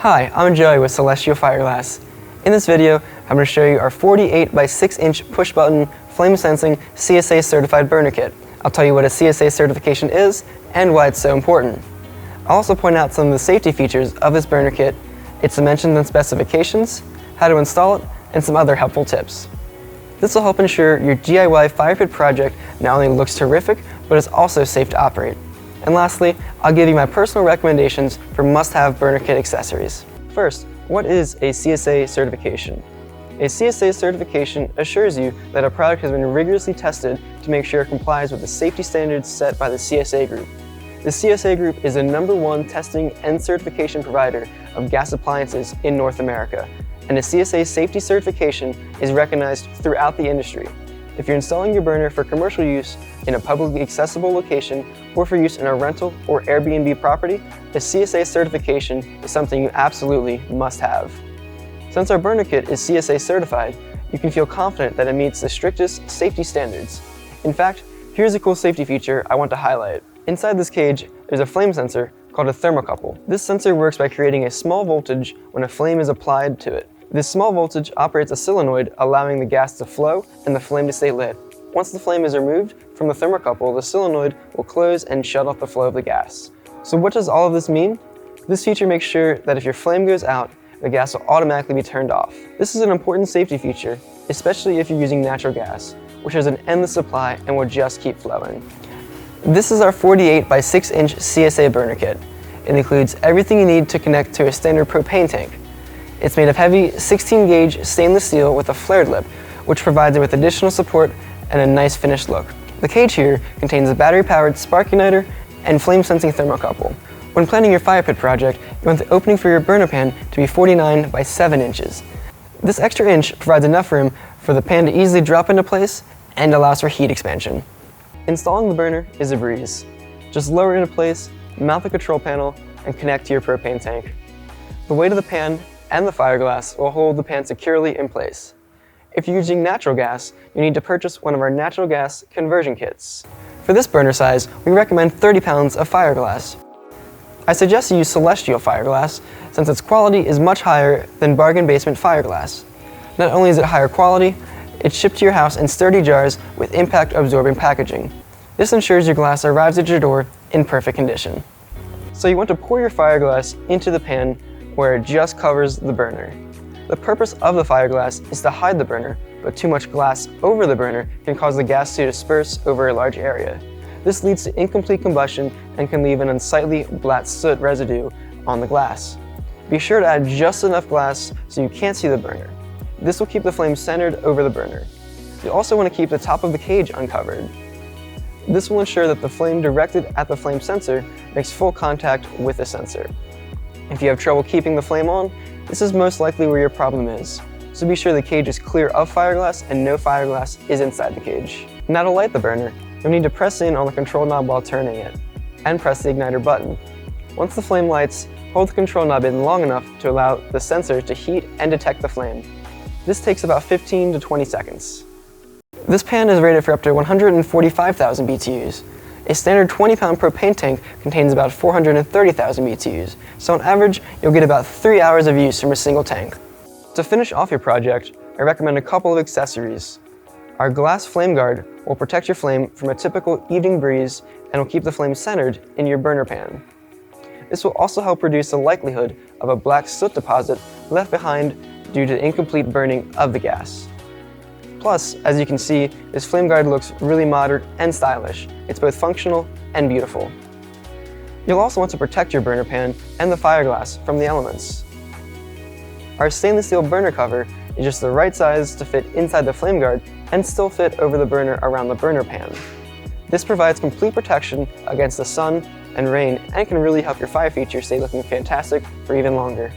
Hi, I'm Joey with Celestial Fireglass. In this video, I'm going to show you our 48 by 6 inch push button flame sensing CSA certified burner kit. I'll tell you what a CSA certification is and why it's so important. I'll also point out some of the safety features of this burner kit, its dimensions and specifications, how to install it, and some other helpful tips. This will help ensure your DIY fire pit project not only looks terrific, but is also safe to operate. And lastly, I'll give you my personal recommendations for must-have burner kit accessories. First, what is a CSA certification? A CSA certification assures you that a product has been rigorously tested to make sure it complies with the safety standards set by the CSA Group. The CSA Group is the #1 testing and certification provider of gas appliances in North America, and a CSA safety certification is recognized throughout the industry. If you're installing your burner for commercial use in a publicly accessible location or for use in a rental or Airbnb property, the CSA certification is something you absolutely must have. Since our burner kit is CSA certified, you can feel confident that it meets the strictest safety standards. In fact, here's a cool safety feature I want to highlight. Inside this cage, there's a flame sensor called a thermocouple. This sensor works by creating a small voltage when a flame is applied to it. This small voltage operates a solenoid, allowing the gas to flow and the flame to stay lit. Once the flame is removed from the thermocouple, the solenoid will close and shut off the flow of the gas. So what does all of this mean? This feature makes sure that if your flame goes out, the gas will automatically be turned off. This is an important safety feature, especially if you're using natural gas, which has an endless supply and will just keep flowing. This is our 48 by 6 inch CSA burner kit. It includes everything you need to connect to a standard propane tank. It's made of heavy 16 gauge stainless steel with a flared lip, which provides it with additional support and a nice finished look. The cage here contains a battery-powered spark igniter and flame-sensing thermocouple. When planning your fire pit project, you want the opening for your burner pan to be 49 by 7 inches. This extra inch provides enough room for the pan to easily drop into place and allows for heat expansion. Installing the burner is a breeze. Just lower it into place, mount the control panel, and connect to your propane tank. The weight of the pan and the fireglass will hold the pan securely in place. If you're using natural gas, you need to purchase one of our natural gas conversion kits. For this burner size, we recommend 30 pounds of fireglass. I suggest you use Celestial Fireglass since its quality is much higher than bargain basement fireglass. Not only is it higher quality, it's shipped to your house in sturdy jars with impact absorbing packaging. This ensures your glass arrives at your door in perfect condition. So you want to pour your fireglass into the pan where it just covers the burner. The purpose of the fireglass is to hide the burner, but too much glass over the burner can cause the gas to disperse over a large area. This leads to incomplete combustion and can leave an unsightly black soot residue on the glass. Be sure to add just enough glass so you can't see the burner. This will keep the flame centered over the burner. You also want to keep the top of the cage uncovered. This will ensure that the flame directed at the flame sensor makes full contact with the sensor. If you have trouble keeping the flame on, this is most likely where your problem is. So be sure the cage is clear of fireglass and no fireglass is inside the cage. Now to light the burner, you'll need to press in on the control knob while turning it, and press the igniter button. Once the flame lights, hold the control knob in long enough to allow the sensor to heat and detect the flame. This takes about 15 to 20 seconds. This pan is rated for up to 145,000 BTUs. A standard 20-pound propane tank contains about 430,000 BTUs, so on average, you'll get about 3 hours of use from a single tank. To finish off your project, I recommend a couple of accessories. Our glass flame guard will protect your flame from a typical evening breeze and will keep the flame centered in your burner pan. This will also help reduce the likelihood of a black soot deposit left behind due to incomplete burning of the gas. Plus, as you can see, this flame guard looks really modern and stylish. It's both functional and beautiful. You'll also want to protect your burner pan and the fireglass from the elements. Our stainless steel burner cover is just the right size to fit inside the flame guard and still fit over the burner around the burner pan. This provides complete protection against the sun and rain and can really help your fire feature stay looking fantastic for even longer.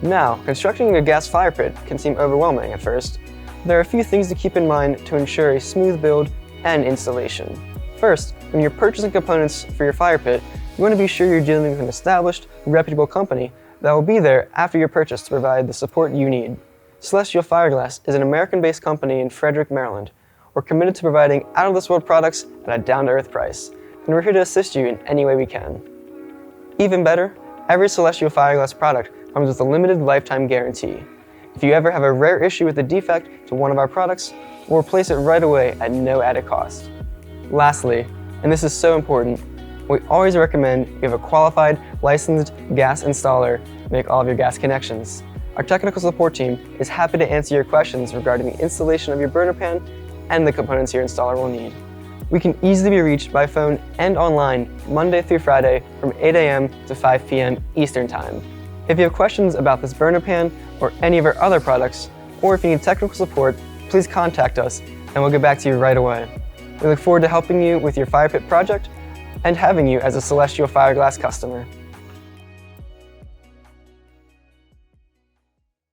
Now, constructing a gas fire pit can seem overwhelming at first. There are a few things to keep in mind to ensure a smooth build and installation. First, when you're purchasing components for your fire pit, you want to be sure you're dealing with an established, reputable company that will be there after your purchase to provide the support you need. Celestial Fireglass is an American-based company in Frederick, Maryland. We're committed to providing out-of-this-world products at a down-to-earth price, and we're here to assist you in any way we can. Even better, every Celestial Fireglass product comes with a limited lifetime guarantee. If you ever have a rare issue with a defect to one of our products, we'll replace it right away at no added cost. Lastly, and this is so important, we always recommend you have a qualified, licensed gas installer make all of your gas connections. Our technical support team is happy to answer your questions regarding the installation of your burner pan and the components your installer will need. We can easily be reached by phone and online Monday through Friday from 8 a.m. to 5 p.m. Eastern Time. If you have questions about this burner pan or any of our other products, or if you need technical support, please contact us and we'll get back to you right away. We look forward to helping you with your fire pit project and having you as a Celestial Fireglass customer.